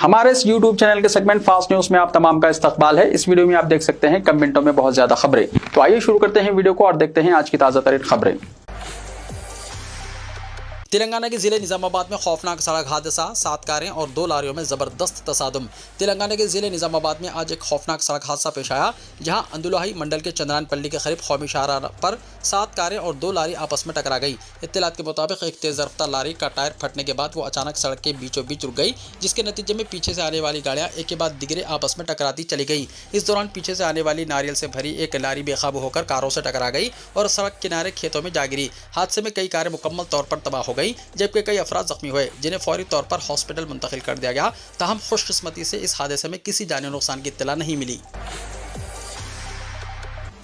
हमारे इस YouTube channel के सेगमेंट फास्ट न्यूज में आप तमाम का इस्तकबाल है। इस वीडियो में आप देख सकते हैं कम मिनटों में बहुत ज्यादा खबरें। तो आइए शुरू करते हैं वीडियो को और देखते हैं आज की ताजा तरीन खबरें। तेलंगाना के जिले निजामाबाद में खौफनाक सड़क हादसा, 7 कारें और 2 लारियों में जबरदस्त तसादुम। तेलंगाना के जिले निजामाबाद में आज एक खौफनाक सड़क हादसा पेश आया, जहां अंदुलाही मंडल के चंद्रानपल्ली के करीब कौमी शाहराह पर 7 कारें और 2 लारी आपस में टकरा गई। इत्तलात के मुताबिक एक तेज रफ्तार लारी का टायर फटने के बाद वो अचानक सड़क के बीचों बीच रुक गई, जिसके नतीजे में पीछे से आने वाली गाड़ियां एक के बाद दिगरे आपस में टकराती चली गई। इस दौरान पीछे से आने वाली नारियल से भरी एक लारी बेकाबू होकर कारों से टकरा गई और सड़क किनारे खेतों में जा गिरी। हादसे में कई कारें मुकम्मल तौर पर तबाह हो गई, जबकि कई अफराद जख्मी हुए, जिन्हें फौरी तौर पर हॉस्पिटल मुंतकिल कर दिया गया। ताहम खुशकिस्मती से इस हादसे में किसी जानी नुकसान की इत्तला नहीं मिली।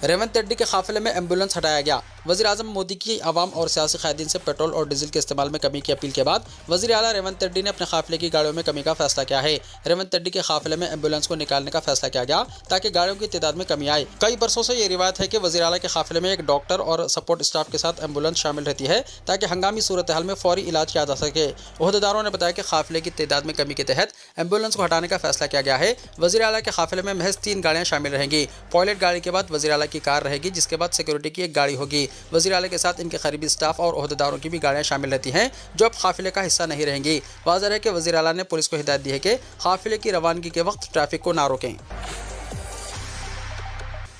रेवंत रेड्डी के काफिले में एम्बुलेंस हटाया गया। वज़ीर आज़म मोदी की आवाम और सियासी कायदीन से पेट्रोल और डीजल के इस्तेमाल में कमी की अपील के बाद वज़ीर आला रेवंत रेड्डी ने अपने काफिले की गाड़ियों में कमी का फैसला किया है। रेवंत रेड्डी के काफिले में एम्बुलेंस को निकालने का फैसला किया गया ताकि गाड़ियों की तादाद में कमी आए। कई बरसों से ये रिवायत है कि वज़ीर आला के काफिले में एक डॉक्टर और सपोर्ट स्टाफ के साथ एम्बुलेंस शामिल रहती है ताकि हंगामी सूरत हाल में फौरी इलाज किया जा सके। ओहदेदारों ने बताया कि काफिले की तादाद में कमी के तहत एम्बुलेंस को हटाने का फैसला किया गया है। वज़ीर आला के काफिले में महज 3 गाड़ियाँ शामिल रहेंगी। पायलट गाड़ी के बाद वज़ीर आला की कार रहेगी, जिसके बाद सिक्योरिटी की एक गाड़ी होगी। वज़ीर आला के साथ इनके करीबी स्टाफ और ओहदेदारों की भी गाड़ियां शामिल रहती हैं, जो अब काफिले का हिस्सा नहीं रहेंगी। वाज़ेह है कि वज़ीर आला ने पुलिस को हिदायत दी है कि काफिले की रवानगी के वक्त ट्रैफिक को ना रोकें।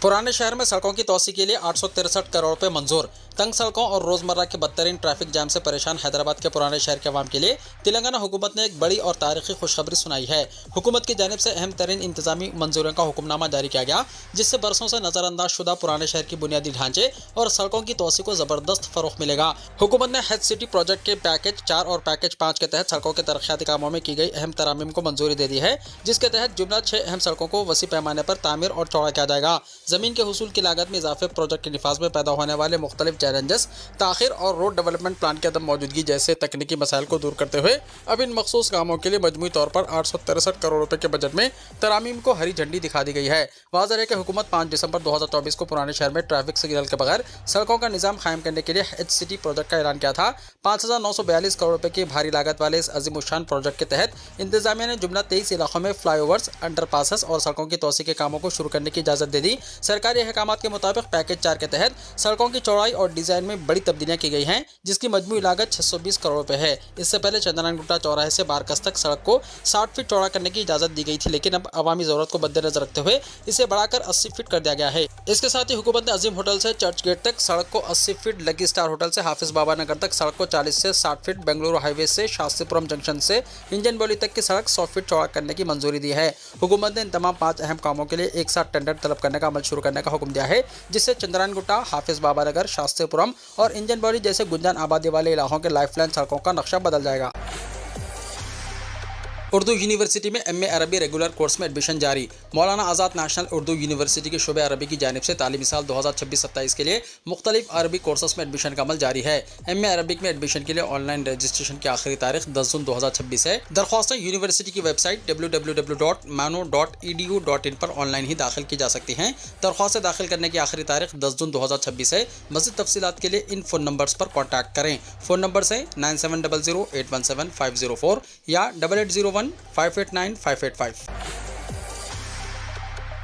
पुराने शहर में सड़कों की तोसी के लिए 863 करोड़ रुपए मंजूर। तंग सड़कों और रोजमर्रा के बदतरीन ट्रैफिक जाम से परेशान हैदराबाद के पुराने शहर के अवाम के लिए तेलंगाना हुकूमत ने एक बड़ी और तारीखी खुशखबरी सुनाई है। हुकूमत की जानिब से अहम तरीन इंतजामी मंजूरियों का हुक्मनामा जारी किया गया, जिससे बरसों से नजरअंदाज शुदा पुराने शहर की बुनियादी ढांचे और सड़कों की तोसी को जबरदस्त फरोग मिलेगा। हुकूमत ने हेड सिटी प्रोजेक्ट के पैकेज 4 और पैकेज 5 के तहत सड़कों के तरक्याती कामों में की गई अहम तरामीम को मंजूरी दे दी है, जिसके तहत जुमला 6 अहम सड़कों को वसी पैमाने पर तामीर और चौड़ा किया जाएगा। जमीन के हुसूल की लागत में इजाफे, प्रोजेक्ट के निफाज में पैदा होने वाले मुख्तलिफ चैलेंजेस, ताखिर और रोड डेवलपमेंट प्लान की अदम मौजूदगी जैसे तकनीकी मसाइल को दूर करते हुए अब इन मखसूस कामों के लिए मजमूई तौर पर 863 करोड़ रुपए के बजट में तरामीम को हरी झंडी दिखा दी गई है। वाज़ेह है कि हुकूमत 5 दिसंबर 2024 को पुराने शहर में ट्रैफिक सिग्नल के बगैर सड़कों का निज़ाम कायम करने के लिए एच सिटी प्रोजेक्ट का ऐलान किया था। 5942 करोड़ रुपए की भारी लागत वाले इस अजीमुशान प्रोजेक्ट के तहत इंतजामिया ने जुमला 23 इलाकों में फ्लाईओवर्स, अंडरपासेस और सड़कों की तोसी के कामों को शुरू करने की इजाज़त दे दी। सरकारी अहकामात के मुताबिक पैकेज 4 के तहत सड़कों की चौड़ाई और डिज़ाइन में बड़ी तब्दीलियां की गई हैं, जिसकी मजमूई लागत 620 करोड़ रुपए है। इससे पहले चंद्रानगुट्टा चौराहे से बारकस तक सड़क को 60 फीट चौड़ा करने की इजाजत दी गई थी, लेकिन अब अवामी जरूरत को मद्देनजर रखते हुए इसे बढ़ाकर 80 फीट कर दिया गया है। इसके साथ ही हुकूमत ने अजीम होटल से चर्च गेट तक सड़क को 80 फीट, लकी स्टार होटल से हाफिज बाबा नगर तक सड़क को 40 से 60 फीट, बेंगलुरु हाईवे से शास्त्रीपुरम जंक्शन से इंजन बॉली तक की सड़क 100 फीट चौड़ा करने की मंजूरी दी है। हुकूमत ने इन तमाम 5 अहम कामों के लिए एक साथ टेंडर तलब करने का अमल शुरू करने का हुक्म दिया है, जिससे चंद्रानगुट्टा, हाफिज बाबा नगर, शास्त्रीपुरम और इंजन बॉली जैसे गुंजान आबादी वाले इलाकों के लाइफलाइन सड़कों का नक्शा बदल जाएगा। उर्दू यूनिवर्सिटी में एमए अरबी रेगुलर कोर्स में एडमिशन जारी। मौलाना आज़ाद नेशनल उर्दू यूनिवर्सिटी के शोबे अरबी की जानिब से तालीमी साल 2026-27 के लिए मुख्तलिफ अरबी कोर्सेस में एडमिशन का अमल जारी है। एमए अरबिक में एडमिशन के लिए ऑनलाइन रजिस्ट्रेशन की आखिरी तारीख 10 जून 2026 है। दरख्वास्तें यूनिवर्सिटी की वेबसाइट www.mano.edu.in पर ऑनलाइन ही दाखिल की जा सकती हैं। दरख्वास्तें दाखिल करने की आखिरी तारीख 10 जून 2026 है। मज़ीद तफसीलात के लिए इन फ़ोन नंबर्स पर कॉन्टैक्ट करें। फ़ोन नंबर है 9700817504 या 8801589585।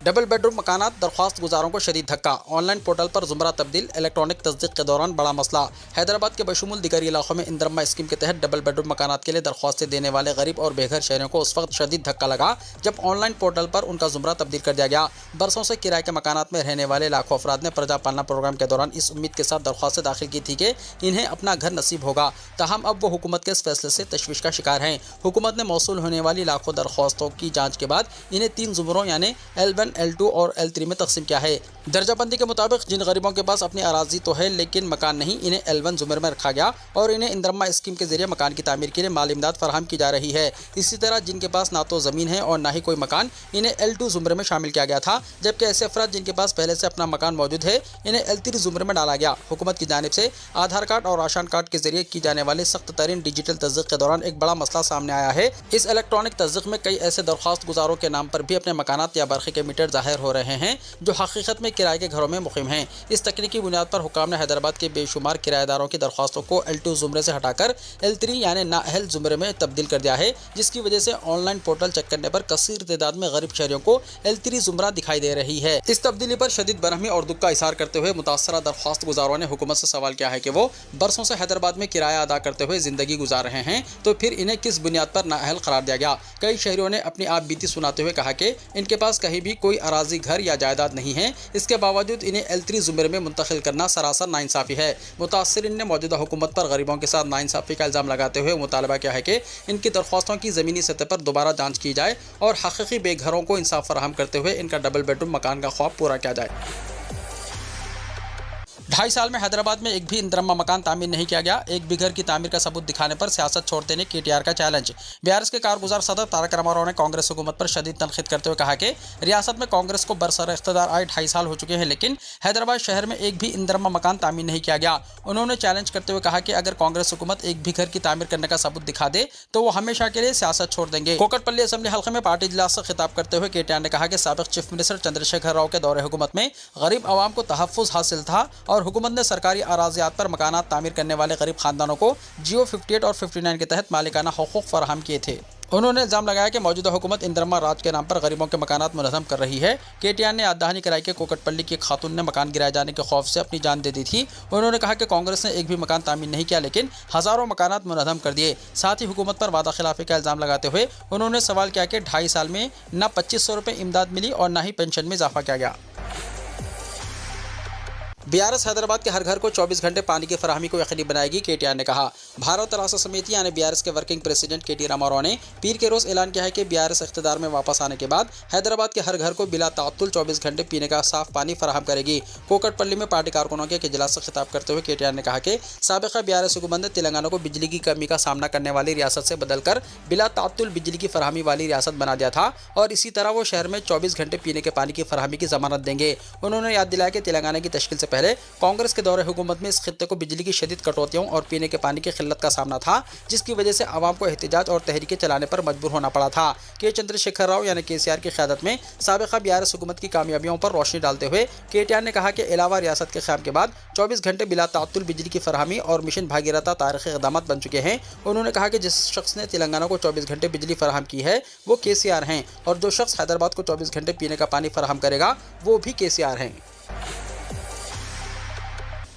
डबल बेडरूम मकानात दरख्वास्त गुजारों को शदीद धक्का। ऑनलाइन पोर्टल पर जुमरा तब्दील, इलेक्ट्रॉनिक तस्दीक के दौरान बड़ा मसला। हैदराबाद के बशमूल दिगर इलाकों में इंदिरम्मा स्कीम के तहत डबल बेडरूम मकानात के लिए दरख्वास्तें देने वाले गरीब और बेघर शहरियों को उस वक्त शदीद धक्का लगा जब ऑनलाइन पोर्टल पर उनका जुमरा तब्दील कर दिया गया। बरसों से किराए के मकानात में रहने वाले लाखों अफराद ने प्रजा पालना प्रोग्राम के दौरान इस उम्मीद के साथ दरख्वास्तें दाखिल की थी कि इन्हें अपना घर नसीब होगा। ताहम अब वो हुकूमत के इस फैसले से तशवीश का शिकार हैं। हुकूमत ने मौसूल होने वाली लाखों दरख्वास्तों की जाँच के बाद इन्हें 3 जुमरों यानी L1, L2 और L3 में तकसीम किया है। दर्जाबंदी के मुताबिक जिन गरीबों के पास अपनी अराजी तो है लेकिन मकान नहीं, इन्हें L1 जुमरे में रखा गया और इन्हें इंदिरम्मा स्कीम के जरिए मकान की तामीर के लिए माली इमदाद फराहम की जा रही है। इसी तरह जिनके पास ना तो ज़मीन है और ना ही कोई मकान, इन्हें L2 जुमरे में शामिल किया गया था, जबकि ऐसे अफराद जिनके पास पहले से अपना मकान मौजूद है इन्हें L3 जुमरे में डाला गया। हुकूमत की जानिब से आधार कार्ड और राशन कार्ड के जरिए की जाने वाली सख्त तरीन डिजिटल तस्दीक के दौरान एक बड़ा मसला सामने आया है। इस इलेक्ट्रॉनिक तस्दीक में कई ऐसे दरख्वास्त गुजारों के नाम पर भी अपने मकानात या बरखे के मीटर लिमिटेड जाहिर हो रहे हैं, जो हकीकत में किराए के घरों में मुक़ीम हैं। इस तकनीकी बुनियाद पर हुकाम ने हैदराबाद के बेशुमार किराएदारों की दरख्वास्तों को L2 ज़ुमरे से हटाकर L3 यानी नाअहल ज़ुमरे में तब्दील कर दिया है, जिसकी वजह से ऑनलाइन पोर्टल चेक करने पर कसीर तादाद में गरीब शहरियों को L3 ज़ुमरा दिखाई दे रही है। इस तब्दीली पर शदीद बरहमी और दुख का इज़हार करते हुए मुतासरा दरख्वास्त गुजारों ने हुकूमत से सवाल किया है कि वो बरसों से हैदराबाद में किराया अदा करते हुए ज़िंदगी गुजार रहे हैं, तो फिर इन्हें किस बुनियाद पर नाअहल करार दिया गया। कई शहरियों ने अपनी आप बीती सुनाते हुए कहा कि इनके पास कहीं भी कोई अराजी, घर या जायदाद नहीं है, इसके बावजूद इन्हें L3 ज़ुमरे में मुंतकिल करना सरासर नाइंसाफ़ी है। मुतासरीन ने मौजूदा हुकूमत पर गरीबों के साथ नाइंसाफ़ी का इल्ज़ाम लगाते हुए मुतालबा किया है कि इनकी दरख्वास्तों की ज़मीनी सतह पर दोबारा जाँच की जाए और हकीकी बेघरों को इंसाफ फराहम करते हुए इनका डबल बेडरूम मकान का ख्वाब पूरा किया जाए। 2.5 साल में हैदराबाद में एक भी इंदरम्मा मकान तामीर नहीं किया गया। एक भी घर की तामीर का सबूत दिखाने पर सियासत छोड़ देने KTR का चैलेंज। BRS के कारगुजार सदर तारक रामाराव ने कांग्रेस हुकूमत पर शदीद तनकीद करते हुए कहा कि रियासत में कांग्रेस को बरसर इख्तिदार आए 2.5 साल हो चुके हैं, लेकिन हैदराबाद शहर में एक भी इंदरम्मा मकान तामीर नहीं किया गया। उन्होंने चैलेंज करते हुए कहा कि अगर कांग्रेस हुकूमत एक भी घर की तामीर करने का सबूत दिखा दे तो वो हमेशा के लिए सियासत छोड़ देंगे। कोकटपल्ली असेंबली हल्के में पार्टी इजलास से खिताब करते हुए KTR ने कहा कि साबिक चीफ मिनिस्टर चंद्रशेखर राव के दौरे हुकूमत में गरीब आवाम को तहफ़्फ़ुज़ हासिल था और हुकूमत ने सरकारी अराज़ियात पर मकानात तामीर करने वाले गरीब खानदानों को GO 58 और 59 के तहत मालिकाना हुकूक फराहम किए थे। उन्होंने इल्ज़ाम लगाया कि मौजूदा हुकूमत इंदरम्मा राज के नाम पर गरीबों के मकानात मुनज़्ज़म कर रही है। KTR ने याद दहानी कराई कि कोकटपल्ली की खातून ने मकान गिराए जाने के खौफ से अपनी जान दे दी थी। उन्होंने कहा कि कांग्रेस ने एक भी मकान तामीर नहीं किया, लेकिन हज़ारों मकानात मुनज़्ज़म कर दिए। साथ ही हुकूमत पर वादा खिलाफी का इल्ज़ाम लगाते हुए उन्होंने सवाल किया कि 2.5 साल में न 2500 रुपये इमदाद मिली और न ही पेंशन में इजाफा किया गया। BRS हैदराबाद के हर घर को 24 घंटे पानी की फराहमी को यकीनी बनाएगी। KTR ने कहा। भारत राष्ट्र समिति यानी BRS के वर्किंग प्रेसिडेंट KT रामाराव ने पीर के रोज़ ऐलान किया है कि BRS इख्तिदार में वापस आने के बाद हैदराबाद के हर घर को बिला ताअत्तुल 24 घंटे पीने का साफ पानी फराहम करेगी। कोकटपल्ली में पार्टी कारकुनों के इजलास से खिताब करते हुए KTR ने कहा कि साबिक़ा BRS हुकूमत ने तेलंगाना को बिजली की कमी का सामना करने वाली रियासत से बदलकर बिला ताअत्तुल बिजली की फराहमी वाली रियासत बना दिया था और इसी तरह वो शहर में 24 घंटे पीने के पानी की फराहमी की ज़मानत देंगे। उन्होंने याद दिलाया कि तेलंगाना की तश्कील से पहले कांग्रेस के दौरे हुकूमत में इस खित्ते को बिजली की शदीद कटौतियों और पीने के पानी की किल्लत का सामना था, जिसकी वजह से आवाम को एहतिजाज और तहरीकें चलाने पर मजबूर होना पड़ा था। के चंद्रशेखर राव यानी KCR की क़यादत में साबिक़ा BRS हुकूमत की कामयाबियों पर रोशनी डालते हुए KTR ने कहा कि अलावा रियासत के क़याम के बाद 24 घंटे बिला ताअत्तुल बिजली की फराहमी और मिशन भागीरथ तारीख़ी इक़दामात बन चुके हैं। उन्होंने कहा कि जिस शख्स ने तेलंगाना को 24 घंटे बिजली फराहम की है वो KCR हैं और जो शख्स हैदराबाद को 24 घंटे पीने का पानी फराहम करेगा वो भी KCR हैं।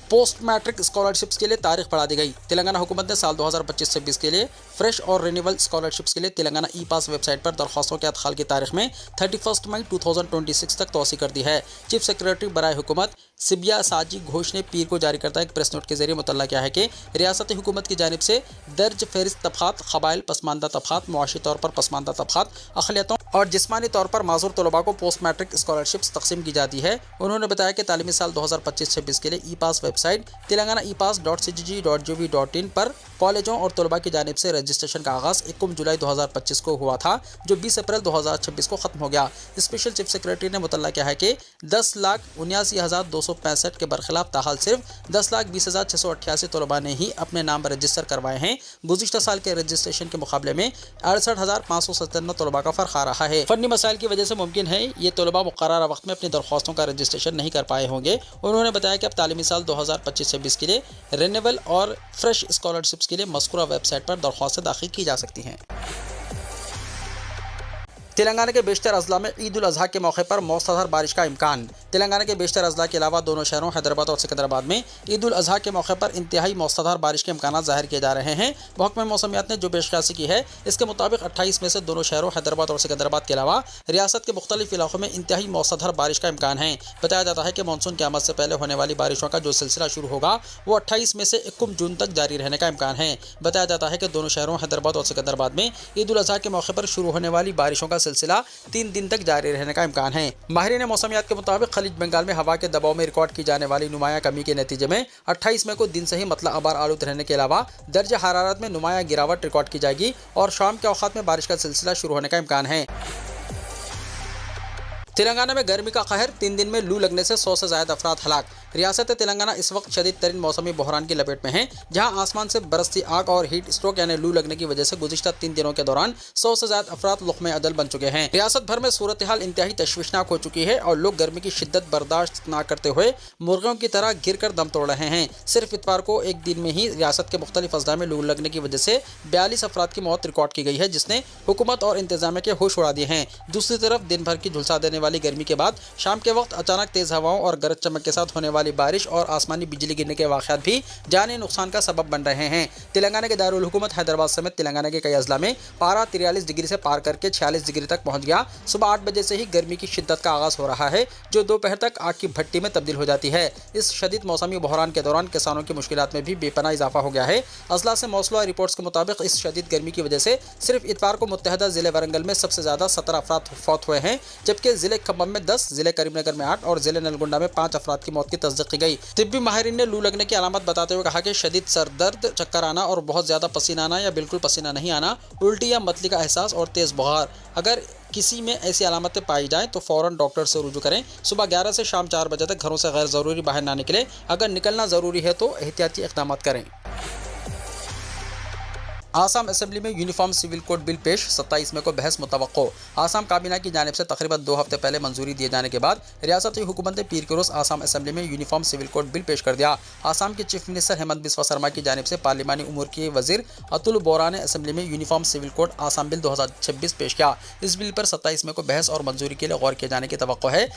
पोस्ट मैट्रिक स्कॉलरशिप्स के लिए तारीख बढ़ा दी गई। तेलंगाना हुकूमत ने साल 2025-26 के लिए फ्रेश और रिन्यूएबल स्कॉलरशिप्स के लिए तेलंगाना ई-पास वेबसाइट पर दरख्वास्तों के अदखाल की तारीख में 31 मई 2026 तक तोसी कर दी है। चीफ सेक्रेटरी बराए हुकूमत सिबिया साजी घोष ने पीर को जारी करता एक प्रेस नोट के जरिए मुतल्ला किया है कि रियासती हुकूमत की जानिब से दर्ज फहरिस्त तबक़ात, क़बाइल, पसमानदा तबक़ात, मुआशी तौर पर पसमानदा तबक़ात, अक़लियतों और जिस्मानी तौर पर माज़ूर तलबा को पोस्ट मैट्रिक स्कॉलरशिप्स तकसीम की जाती है। उन्होंने बताया कि तालीमी साल 2025-26 के लिए ई-पास वेबसाइट तेलंगाना epass.cgg.gov.in पर कॉलेजों और तलबा की जानिब से रजिस्ट्रेशन का आगाज़ 21 जुलाई 2025 को हुआ था, जो 20 अप्रैल 2026 को ख़त्म हो गया। स्पेशल चीफ सेक्रेटरी ने मुतल्ला किया है कि 10,79,265 के बरखिलाफ ताहाल सिर्फ 10,20,688 तलबा ने ही अपने नाम रजिस्टर करवाए हैं। गुज़िश्ता साल के रजिस्ट्रेशन के मुकाबले में 68,597 तलबा का फ़र्क आ रहा है। फ़नी मसाइल की वजह से मुमकिन है ये तलबा मुक़र्ररा वक्त में अपनी दरख्वास्तों का रजिस्ट्रेशन नहीं कर पाए होंगे। उन्होंने बताया कि अब तालीमी साल 2025-26 के लिए रिन्यूएबल और फ्रेश स्कॉलरशिप्स के लिए मज़कूरा वेबसाइट पर दरख्वास्तें दाखिल की जा सकती हैं। तेलंगाना के बेशतर अजला में ईद उल अज़हा के मौके पर मौसलाधार बारिश का इम्कान। तेलंगाना के बेशतर अजला के अलावा दोनों शहरों हैदराबाद और सिकंदराबाद में ईद उल अज़हा के मौके पर इंतहाई मौसलाधार बारिश के इम्कान ज़ाहिर किए जा रहे हैं। महकमा मौसमियात ने जो पेशकशी की है इसके मुताबिक 28 में से दोनों शहरों हैदराबाद और सिकंदराबाद के अलावा रियासत के मुख्तलिफ इलाकों में इंतहाई मौसलाधार बारिश का इम्कान है। बताया जाता है कि मानसून की आमद से पहले होने वाली बारिशों का जो सिलसिला शुरू होगा वो 28 में से 21 जून तक जारी रहने का इम्कान है। बताया जाता है कि दोनों शहरों हैदराबाद और सिकंदराबाद में ईद उल अज़हा के मौके पर शुरू होने वाली बारिशों का सिलसिला 3 दिन तक जारी रहने का इम्कान है। माहिरीन मौसमियात के मुताबिक खलीज बंगाल में हवा के दबाव में रिकॉर्ड की जाने वाली नुमाया कमी के नतीजे में 28 मई को दिन से ही मतला अबार आलूद रहने के अलावा दर्ज हरारत में नुमाया गिरावट रिकॉर्ड की जाएगी और शाम के औकात में बारिश का सिलसिला शुरू होने का इम्कान है। तेलंगाना में गर्मी का कहर, 3 दिन में लू लगने से 100 से ज्यादा अफराद हलाक। रियासत तेलंगाना इस वक्त शदीद तरीन मौसमी बहरान की लपेट में है, जहां आसमान से बरसती आग और हीट स्ट्रोक यानी लू लगने की वजह से गुज़िश्ता 3 दिनों के दौरान 100 से ज्यादा अफराद लुक़्मे अदल बन चुके हैं। रियासत भर में सूरत हाल इंतहाई तशवीशनाक हो चुकी है और लोग गर्मी की शिद्दत बर्दाश्त न करते हुए मुर्गियों की तरह गिर कर दम तोड़ रहे हैं। सिर्फ इतवार को एक दिन में ही रियासत के मुख्तलिफ अजला में लू लगने की वजह से 42 अफराद की मौत रिकॉर्ड की गई है, जिसने हुकूमत और इंतजामिया के होश उड़ा दिए हैं। दूसरी तरफ दिन भर की झुलसा देने वाली गर्मी के बाद शाम के वक्त अचानक तेज हवाओं और गरज चमक के साथ होने वाली बारिश और आसमानी बिजली गिरने के वाक़यात भी जानी नुकसान का सबब बन रहे हैं। तेलंगाना के दारुल हुकूमत हैदराबाद समेत तेलंगाना के कई अजला में पारा 43 डिग्री से पार करके 46 डिग्री तक पहुंच गया। सुबह 8 बजे से ही गर्मी की शिद्दत का आगाज हो रहा है, जो दोपहर तक आग की भट्टी में तब्दील हो जाती है। इस शदीद मौसमी बहरान के दौरान किसानों की मुश्किलात में भी बेपनाह इजाफा हो गया है। अजला से मौसूला रिपोर्ट्स के मुताबिक इस शदीद गर्मी की वजह से सिर्फ इतवार को मुत्तहदा ज़िले वरंगल में सबसे ज़्यादा 17 अफराद फौत हुए हैं, जबकि ज़िले खम्बम में 10, ज़िले करीमनगर में 8 और ज़िले नलगुंडा में 5 अफराद की मौत की तस्दीक की गई। तिब्बी माहिरीन ने लू लगने की अलामत बताते हुए कहा कि शदीद सर दर्द, चक्कर आना और बहुत ज़्यादा पसीना आना या बिल्कुल पसीना नहीं आना, उल्टी या मतली का एहसास और तेज़ बुखार। अगर किसी में ऐसी अलामतें पाई जाएं तो फ़ौरन डॉक्टर से रुजू करें। सुबह 11 से शाम 4 बजे तक घरों से गैर ज़रूरी बाहर ना निकलें। अगर निकलना ज़रूरी है तो एहतियाती इक़दाम करें। आसाम असेंबली में यूनिफॉर्म सिविल कोड बिल पेश, 27 मई को बहस मुतवक्को। आसाम काबीना की जानिब से तकरीबन 2 हफ्ते पहले मंजूरी दिए जाने के बाद रियासती हुकूमत ने पीर के रोज़ आसाम असेंबली में यूनिफॉर्म सिविल कोड बिल पेश कर दिया। आसाम के चीफ मिनिस्टर हेमंत बिस्वा शर्मा की जानिब से पार्लिमानी उमूर के वजीर अतुल बोरा ने असेंबली में uniform civil code Assam bill 2026 पेश किया। इस बिल पर 27 मई को बहस और मंजूरी के लिए गौर किए जाने की तवक्को है।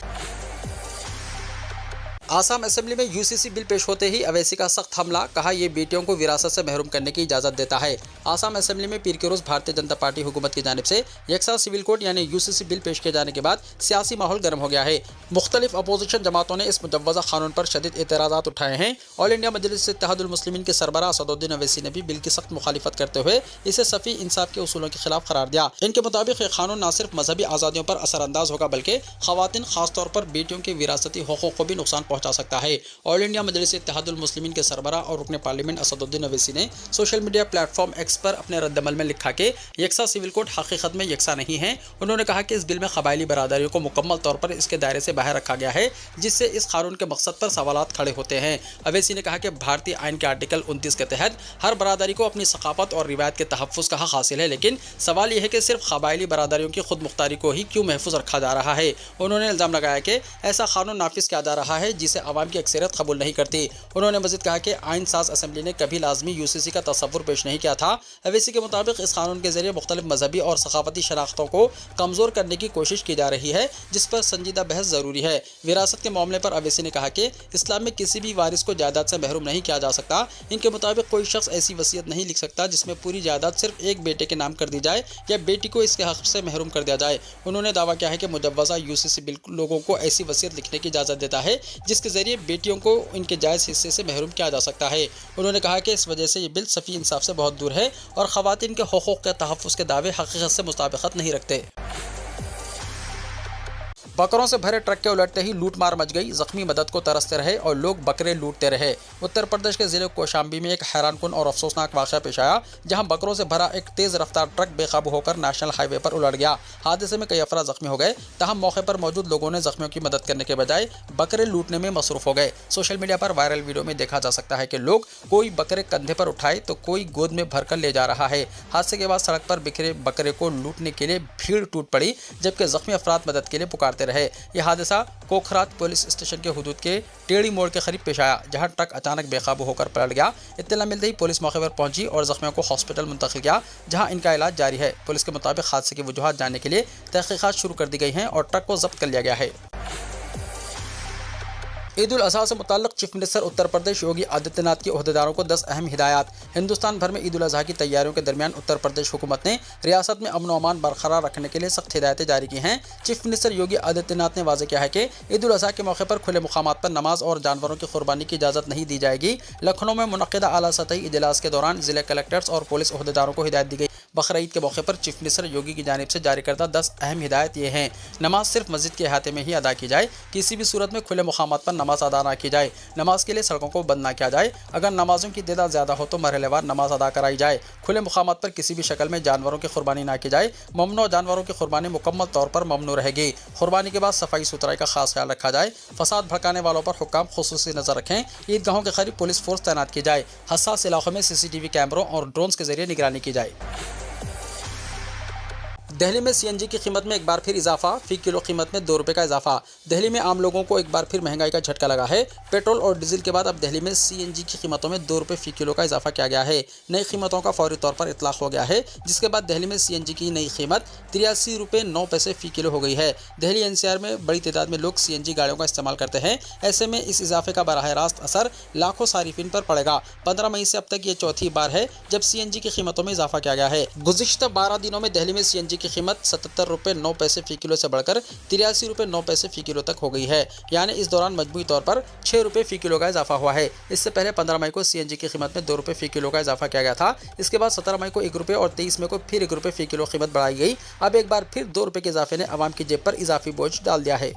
आसाम असेंबली में यूसीसी बिल पेश होते ही अवैसी का सख्त हमला, कहा यह बेटियों को विरासत से महरूम करने की इजाज़त देता है। आसाम असेंबली में पीर के रोज़ भारतीय जनता पार्टी हुकूमत की जानिब से यकसा सिविल कोड यानी यूसीसी बिल पेश किए जाने के बाद सियासी माहौल गर्म हो गया है। मुख्तलिफ अपोजिशन जमातों ने इस मुजव्वज़ा कानून पर शदीद एतराज़ात उठाए हैं। ऑल इंडिया मजलिस इत्तेहादुल मुस्लिमीन के सरबराह असदुद्दीन अवैसी ने भी बिल की सख्त मुखालिफत करते हुए इसे सफ़ी इंसाफ के उसूलों के खिलाफ करार दिया। इनके मुताबिक यह कानून न सिर्फ मजहबी आज़ादियों पर असरअंदाज होगा, बल्कि ख़वातीन खासतौर पर बेटियों के विरासती हुकूक़ को भी नुकसान पहुँचा सकता है। ऑल इंडिया मजलिस इत्तेहादुल मुस्लिमीन के सरबराह और रुकने पार्लियामेंट असदुद्दीन अवैसी ने सोशल मीडिया प्लेटफॉर्म एक्स पर अपने रद्दमल में लिखा कि यकसा सिविल कोड हकीकत में यकसा नहीं है। उन्होंने कहा कि इस बिल में कबायली बरादरियों को मुकम्मल तौर पर इसके दायरे से बाहर रखा गया है, जिससे इस कानून के मकसद पर सवालात खड़े होते हैं। अवैसी ने कहा कि भारतीय आइन के आर्टिकल 29 के तहत हर बरादरी को अपनी सकाफत और रिवायत के तहफ़्फ़ुज़ का हक़ हासिल है, लेकिन सवाल यह है कि सिर्फ कबायली बरादरियों की खुद मुख्तारी को ही क्यों महफूज रखा जा रहा है। उन्होंने इल्ज़ाम लगाया कि ऐसा कानून नाफिज किया जा रहा है जिसे आवाम की अक्सरियत कबूल नहीं करती। उन्होंने मज़ीद कहा कि आइन साज असेंबली ने कभी लाजमी यूसीसी का तसव्वुर पेश नहीं किया था। अवैसी के मुताबिक इस कानून के जरिए मुख्तलिफ मजहबी और सकाफती शनाख्तों को कमज़ोर करने की कोशिश की जा रही है, जिस पर संजीदा बहस ज़रूरी है। विरासत के मामले पर अवैसी ने कहा कि इस्लाम में किसी भी वारिस को जायदाद से महरूम नहीं किया जा सकता। इनके मुताबिक कोई शख्स ऐसी वसीयत नहीं लिख सकता जिसमें पूरी जायदाद सिर्फ एक बेटे के नाम कर दी जाए या बेटी को इसके हक़ से महरूम कर दिया जाए। उन्होंने दावा किया है कि मुजव्वज़ा यूसीसी बिल लोगों को ऐसी वसीयत लिखने की इजाज़त देता है जिसके ज़रिए बेटियों को इनके जायज़ हिस्से से महरूम किया जा सकता है। उन्होंने कहा कि इस वजह से ये बिल सफ़ी इंसाफ से बहुत दूर है और ख़वातीन के हुकूक़ के तहफ़्फ़ुज़ के दावे हक़ीक़त से मुताबिक़त नहीं रखते। बकरों से भरे ट्रक के उलटते ही लूट मार मच गई, जख्मी मदद को तरसते रहे और लोग बकरे लूटते रहे। उत्तर प्रदेश के जिले कौशाम्बी में एक हैरानकुन और अफसोसनाक वाक़या पेश आया, जहां बकरों से भरा एक तेज़ रफ्तार ट्रक बेकाबू होकर नेशनल हाईवे पर उलट गया। हादसे में कई अफराद जख्मी हो गए। तहम मौके पर मौजूद लोगों ने जख्मियों की मदद करने के बजाय बकरे लूटने में मसरूफ़ हो गए। सोशल मीडिया पर वायरल वीडियो में देखा जा सकता है कि लोग कोई बकरे कंधे पर उठाए तो कोई गोद में भरकर ले जा रहा है। हादसे के बाद सड़क पर बिखरे बकरे को लूटने के लिए भीड़ टूट पड़ी, जबकि जख्मी अफराद मदद के लिए पुकारते रहे। यह हादसा कोखरात पुलिस स्टेशन के हुदूद के टेढ़ी मोड़ के करीब पेश आया, जहां ट्रक अचानक बेकाबू होकर पलट गया। इत्तला मिलते ही पुलिस मौके पर पहुंची और जख्मियों को हॉस्पिटल मुंतकिल किया, जहां इनका इलाज जारी है। पुलिस के मुताबिक हादसे की वजूहात जानने के लिए तहकीकात शुरू कर दी गई हैं और ट्रक को जब्त कर लिया गया है। ईद उल अज़हा से मुताल्लिक़ चीफ मिनिस्टर उत्तर प्रदेश योगी आदित्यनाथ के ओहदेदारों को 10 अहम हिदायत। हिंदुस्तान भर में ईद उल अज़हा की तैयारियों के दरमियान उत्तर प्रदेश हुकूमत ने रियासत में अमन व अमान बरकरार रखने के लिए सख्त हिदायतें जारी की हैं। चीफ मिनिस्टर योगी आदित्यनाथ ने वाज़ेह किया है कि ईद उल अज़हा के मौके पर खुले मुकामात पर नमाज और जानवरों की कुर्बानी की इजाज़त नहीं दी जाएगी। लखनऊ में मुनक़िदा आला सतही इजलास के दौरान ज़िले कलेक्टर्स और पुलिस ओहदेदारों को हिदायत दी गई। बकरीद के मौके पर चीफ मिनिस्टर योगी की जानिब से जारी करदा 10 अहम हिदायत ये हैं। नमाज सिर्फ मस्जिद के अहाते में ही अदा की जाए, किसी भी सूरत में खुले मुकामात पर नमाज अदा ना की जाए, नमाज के लिए सड़कों को बंद ना किया जाए, अगर नमाजों की तादाद ज़्यादा हो तो मरहलेवार नमाज अदा कराई जाए, खुले मुकामात पर किसी भी शक्ल में जानवरों की कुर्बानी ना की जाए, ममनू जानवरों की कुर्बानी मुकम्मल तौर पर ममनू रहेगी, कुर्बानी के बाद सफाई सुथराई का खास ख्याल रखा जाए, फसाद भड़काने वालों पर हुक्काम खुसूसी नजर रखें, ईदगाहों के करीब पुलिस फोर्स तैनात की जाए, हसास इलाकों में CCTV कैमरों और ड्रोन्स के जरिए निगरानी की जाए। दिल्ली में CNG की कीमत में एक बार फिर इजाफा, फी किलो कीमत में 2 रुपये का इजाफा। दिल्ली में आम लोगों को एक बार फिर महंगाई का झटका लगा है। पेट्रोल और डीजल के बाद अब दिल्ली में CNG की कीमतों में 2 रुपये फी किलो का इजाफा किया गया है। नई कीमतों का फौरी तौर पर इतलाक हो गया है, जिसके बाद दिल्ली में CNG की नई कीमत 83 रुपये 9 पैसे फी किलो हो गई है। दिल्ली NCR में बड़ी तादाद में लोग CNG गाड़ियों का इस्तेमाल करते हैं। ऐसे में इस इजाफे का बराह रास्त असर लाखों सारिफिन पर पड़ेगा। 15 मई से अब तक ये चौथी बार है जब CNG की कीमतों में इजाफा किया गया है। गुज़िश्ता 12 दिनों में दिल्ली में CNG की कीमत 77 रुपये 9 पैसे फी किलो से बढ़कर 83 रुपये 9 पैसे फी किलो तक हो गई है। यानी इस दौरान मजमूई तौर पर 6 रुपये फी किलो का इजाफा हुआ है। इससे पहले 15 मई को CNG की कीमत में 2 रुपये फी किलो का इजाफा किया गया था। इसके बाद 17 मई को 1 रुपये और 23 मई को फिर 1 रुपये फी किलो कीमत बढ़ाई गई। अब एक बार फिर 2 रुपये के इजाफे ने अवाम की जेब पर इजाफी बोझ डाल दिया है।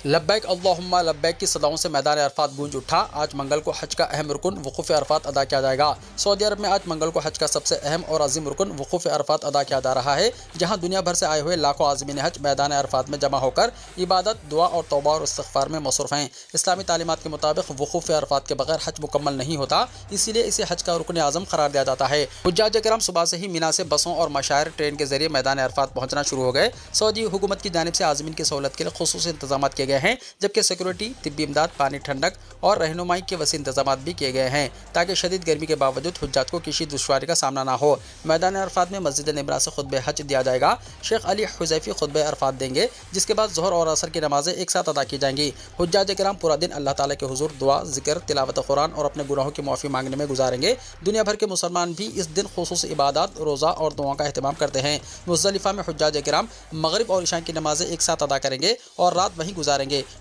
लब्बैक अल्लाहुम्मा लब्बैक की सदाओं से मैदान अरफात गूंज उठा। आज मंगल को हज का अहम रुकन वक़ूफ़ अरफात अदा किया जाएगा। सऊदी अरब में आज मंगल को हज का सबसे अहम और अजीम रुकन वक़ूफ़ अरफात अदा किया जा रहा है, जहां दुनिया भर से आए हुए लाखों आज़मीन हज मैदान अरफात में जमा होकर इबादत, दुआ और तौबा और इस्तिग़फ़ार में मसरूफ़ हैं। इस्लामी तालीमात के मुताबिक वक़ूफ़ अरफात के बगैर हज मुकम्मल नहीं होता, इसीलिए इसे हज का रुकन आज़म करार दिया जाता है। हुज्जाज किराम सुबह से ही मीना से बसों और मशायर ट्रेन के जरिए मैदान अरफात पहुँचना शुरू हो गए। सऊदी हुकूमत की जानिब से आज़मीन की सहूलत के लिए ख़ुसूसी इंतज़ाम किए गए हैं, जबकि सिक्योरिटी, तिब्बी इमदाद, पानी, ठंडक और रहनुमाई के वसी इंतजाम भी किए गए हैं, ताकि शदीद गर्मी के बावजूद हुज्जाज को किसी दुश्वारी का सामना ना हो। मैदान अरफात में मस्जिद निमरा से खुतबे हज दिया जाएगा। शेख अली हुज़ैफ़ी खुतबे अरफात देंगे, जिसके बाद ज़ोहर और असर की नमाज़ें एक साथ अदा की जाएंगी। हुज्जाज किराम पूरा दिन अल्लाह ताला के हुज़ूर दुआ, ज़िक्र, तिलावत कुरान और अपने गुनाहों की माफ़ी मांगने में गुजारेंगे। दुनिया भर के मुसलमान भी इस दिन खुसूस इबादत, रोज़ा और दुआ का अहतमाम करते हैं। मुज़दलिफ़ा में हुज्जाज किराम मगरिब और इशा की नमाज़ें एक साथ अदा करेंगे और रात वहीं गुजारेंगे।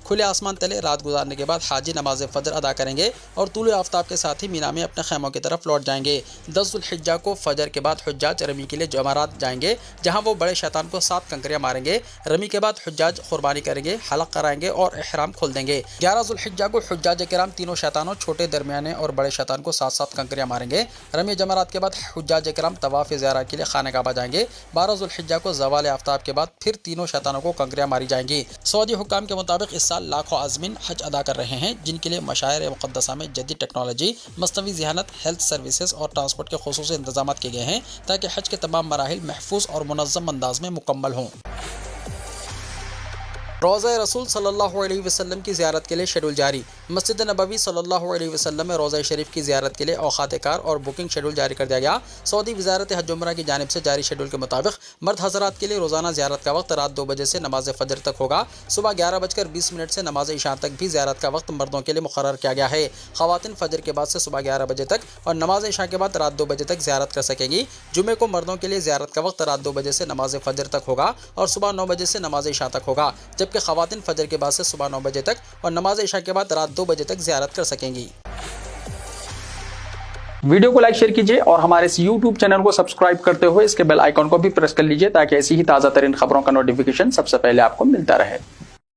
खुले आसमान तले रात गुजारने के बाद हाजी नमाज फजर अदा करेंगे और तूल आफ्ताब के साथ ही मीना में अपने खैमों की तरफ लौट जाएंगे। 10 ज़ुल्हिज्जा को फजर के बाद हुज्जाज रमी के लिए जमारात जाएंगे, जहां वो बड़े शैतान को 7 कंकरियां मारेंगे। रमी के बाद हुज्जाज कुर्बानी करेंगे, हलक कराएंगे और इहराम खोल देंगे। 11 ज़ुल्हिज्जा को हुज्जाज किराम तीनों शैतानों, छोटे, दरमियाने और बड़े शैतान को 7-7 कंकरियां मारेंगे। रमी जमारात के बाद हुज्जाज किराम तवाफ़ ज़ियारत के लिए खाने काबा जाएंगे। 12 ज़ुल्हिज्जा को ज़वाल आफ्ताब के बाद फिर तीनों शैतानों को कंकरियां मारी जाएंगी। सऊदी हुक्काम के मुताबिक इस साल लाखों आज़मीन हज अदा कर रहे हैं, जिनके लिए मशायर मुक़द्दसा में जदीद टेक्नोलॉजी, मस्तवी ज़िहानत, हेल्थ सर्विसेज और ट्रांसपोर्ट के खुसूसी इंतजाम किए गए हैं, ताकि हज के तमाम मराहिल महफूज और मुनज़्ज़म अंदाज में मुकम्मल हों। रोज़ा रसूल सल्लल्लाहु अलैहि वसल्लम की ज़ियारत के लिए शेड्यूल जारी। मस्जिद नबवी सल्लल्लाहु अलैहि वसल्लम में रोज़ा शरीफ की ज़ियारत के लिए औक़ात कार और बुकिंग शेड्यूल जारी कर दिया गया। सऊदी वज़ारत हज उम्रा की जानिब से जारी शेड्यूल के मुताबिक मर्द हज़रात के लिए रोज़ाना ज़ियारत का वक्त रात 2 बजे से नमाज फ़जर तक होगा। सुबह 11:20 से नमाज इशा तक भी ज़ियारत का वक्त मर्दों के लिए मुक़र्रर किया गया है। ख़वातीन फ़जर के बाद से सुबह 11 बजे तक और नमाज इशा के बाद रात 2 बजे तक ज़ियारत कर सकेंगी। जुमे को मर्दों के लिए ज़ियारत का वक्त रात 2 बजे से नमाज फ़जर तक होगा और सुबह 9 बजे से नमाज इशा तक होगा, जबकि ख़वातीन फ़जर के बाद से सुबह 9 बजे तक और नमाज इशा के बाद रात 2 बजे तक ज़ियारत कर सकेंगी। वीडियो को लाइक शेयर कीजिए और हमारे इस YouTube चैनल को सब्सक्राइब करते हुए इसके बेल आइकॉन को भी प्रेस कर लीजिए, ताकि ऐसी ही ताज़ा तरीन खबरों का नोटिफिकेशन सबसे पहले आपको मिलता रहे।